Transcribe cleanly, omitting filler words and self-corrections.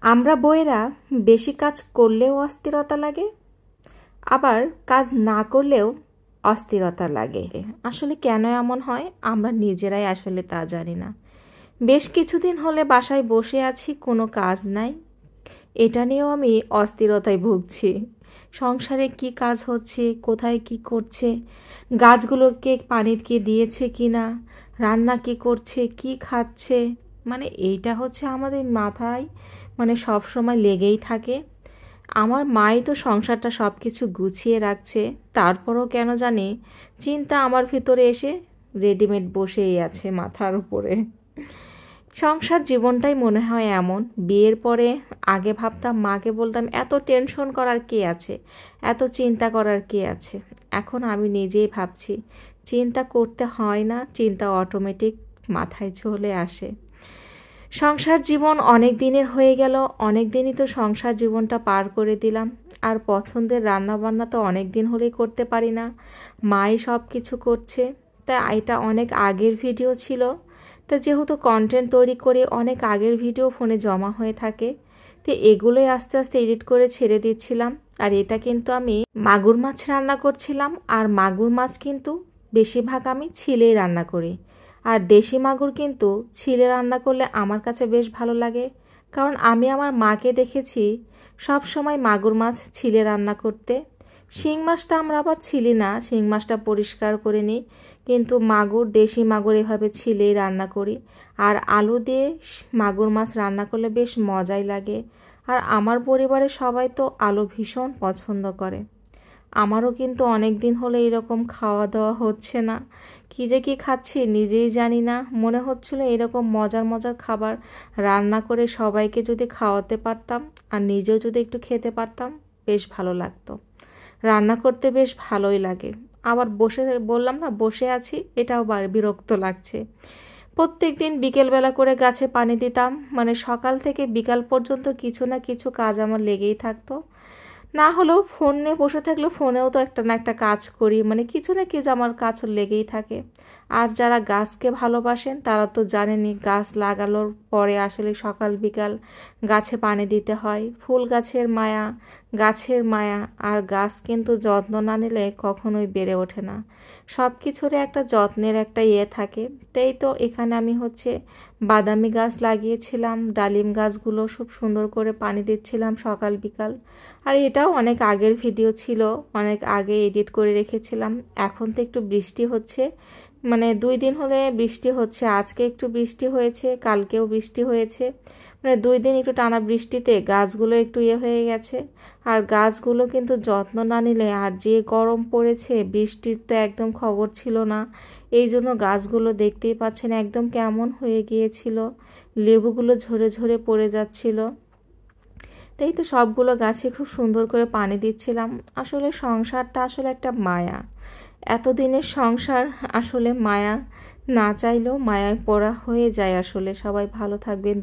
আমরা বউয়েরা বেশি কাজ করলেও অস্থিরতা লাগে, আবার কাজ না করলেও অস্থিরতা লাগে। আসলে কেন এমন হয় আমরা নিজেরাই আসলে তা জানি না। বেশ কিছুদিন হলে বাসায় বসে আছি, কোনো কাজ নাই। এটা নিয়েও আমি অস্থিরতায় ভুগছি। সংসারে কি কাজ হচ্ছে, কোথায় কি করছে, গাছগুলোকে পানি কি দিয়েছে কি না, রান্না কি করছে, কি খাচ্ছে, মানে এইটা হচ্ছে আমাদের মাথায় সব সময় লেগেই থাকে। আমার মাই তো সংসারটা সব কিছু গুছিয়ে রাখছে, তারপরও কেন জানি চিন্তা আমার ভিতরে এসে রেডিমেড বসেই আছে মাথার উপরে। সংসার জীবনটাই মনে হয় এমন। বিয়ের পরে আগে ভাবতাম, মাকে বলতাম এত টেনশন করার কে আছে, এত চিন্তা করার কে আছে। এখন আমি নিজেই ভাবছি চিন্তা করতে হয় না, চিন্তা অটোমেটিক মাথায় চলে আসে। সংসার জীবন অনেক দিনের হয়ে গেল, অনেক দিনই তো সংসার জীবনটা পার করে দিলাম। আর পছন্দের রান্নাবান্না তো অনেক দিন হলেই করতে পারি না, মাই সব কিছু করছে। তা এটা অনেক আগের ভিডিও ছিল, তা যেহেতু কন্টেন্ট তৈরি করে অনেক আগের ভিডিও ফোনে জমা হয়ে থাকে, তো এগুলোই আস্তে আস্তে এডিট করে ছেড়ে দিচ্ছিলাম। আর এটা কিন্তু আমি মাগুর মাছ রান্না করছিলাম, আর মাগুর মাছ কিন্তু বেশিরভাগ আমি ছিলেই রান্না করি। আর দেশি মাগুর কিন্তু ছিলে রান্না করলে আমার কাছে বেশ ভালো লাগে, কারণ আমি আমার মাকে দেখেছি সব সময় মাগুর মাছ ছিলে রান্না করতে। শিং মাছটা আমরা আবার ছিলি না, শিং মাছটা পরিষ্কার করে নিই, কিন্তু মাগুর, দেশি মাগুর এভাবে ছিলেই রান্না করি। আর আলু দিয়ে মাগুর মাছ রান্না করলে বেশ মজাই লাগে। আর আমার পরিবারের সবাই তো আলু ভীষণ পছন্দ করে। আমারও কিন্তু অনেক দিন হলে এরকম খাওয়া দাওয়া হচ্ছে না। কী যে কী খাচ্ছি নিজেই জানি না। মনে হচ্ছিল এরকম মজার মজার খাবার রান্না করে সবাইকে যদি খাওয়াতে পারতাম আর নিজেও যদি একটু খেতে পারতাম, বেশ ভালো লাগতো। রান্না করতে বেশ ভালোই লাগে। আবার বললাম না বসে আছি, এটাও বিরক্ত লাগছে। প্রত্যেক দিন বিকেলবেলা করে গাছে পানি দিতাম, সকাল থেকে বিকাল পর্যন্ত কিছু না কিছু কাজ আমার লেগেই থাকতো। না হলেও ফোন নিয়ে বসে থাকলেও ফোনেও তো একটা না একটা কাজ করি, কিছু না কিছু আমার কাজ লেগেই থাকে। আর যারা গাছকে ভালোবাসেন তারা তো জানেনই, গাছ লাগানোর পরে আসলে সকাল বিকাল গাছে পানি দিতে হয়। ফুল গাছের মায়া, গাছের মায়া। আর গাছ কিন্তু যত্ন না নিলে কখনোই বেড়ে ওঠে না। সব কিছুরই একটা যত্নের একটা থাকে। তাই তো এখানে আমি বাদামি গাছ লাগিয়েছিলাম, ডালিম গাছগুলো খুব সুন্দর করে পানি দিচ্ছিলাম সকাল বিকাল। আর এটাও অনেক আগের ভিডিও ছিল, অনেক আগে এডিট করে রেখেছিলাম। এখন তো একটু বৃষ্টি হচ্ছে, 2 দিন হলে বৃষ্টি হচ্ছে। আজকে একটু বৃষ্টি হয়েছে, কালকেও বৃষ্টি হয়েছে। 2 দিন একটু টানা বৃষ্টিতে গাছগুলো একটু হয়ে গেছে। আর গাছগুলো কিন্তু যত্ন না নিলে, আর যে গরম পড়েছে, বৃষ্টির তো একদম খবর ছিল না। এই জন্য গাছগুলো দেখতেই পাচ্ছেন একদম কেমন হয়ে গিয়েছিল, লেবুগুলো ঝরে ঝরে পড়ে যাচ্ছিল। তাই তো সবগুলো গাছে খুব সুন্দর করে পানি দিচ্ছিলাম। আসলে সংসারটা আসলে একটা মায়া। এতদিনের সংসার আসলে মায়া, না চাইলেও মায়ায় পড়া হয়ে যায়। আসলে সবাই ভালো থাকবেন।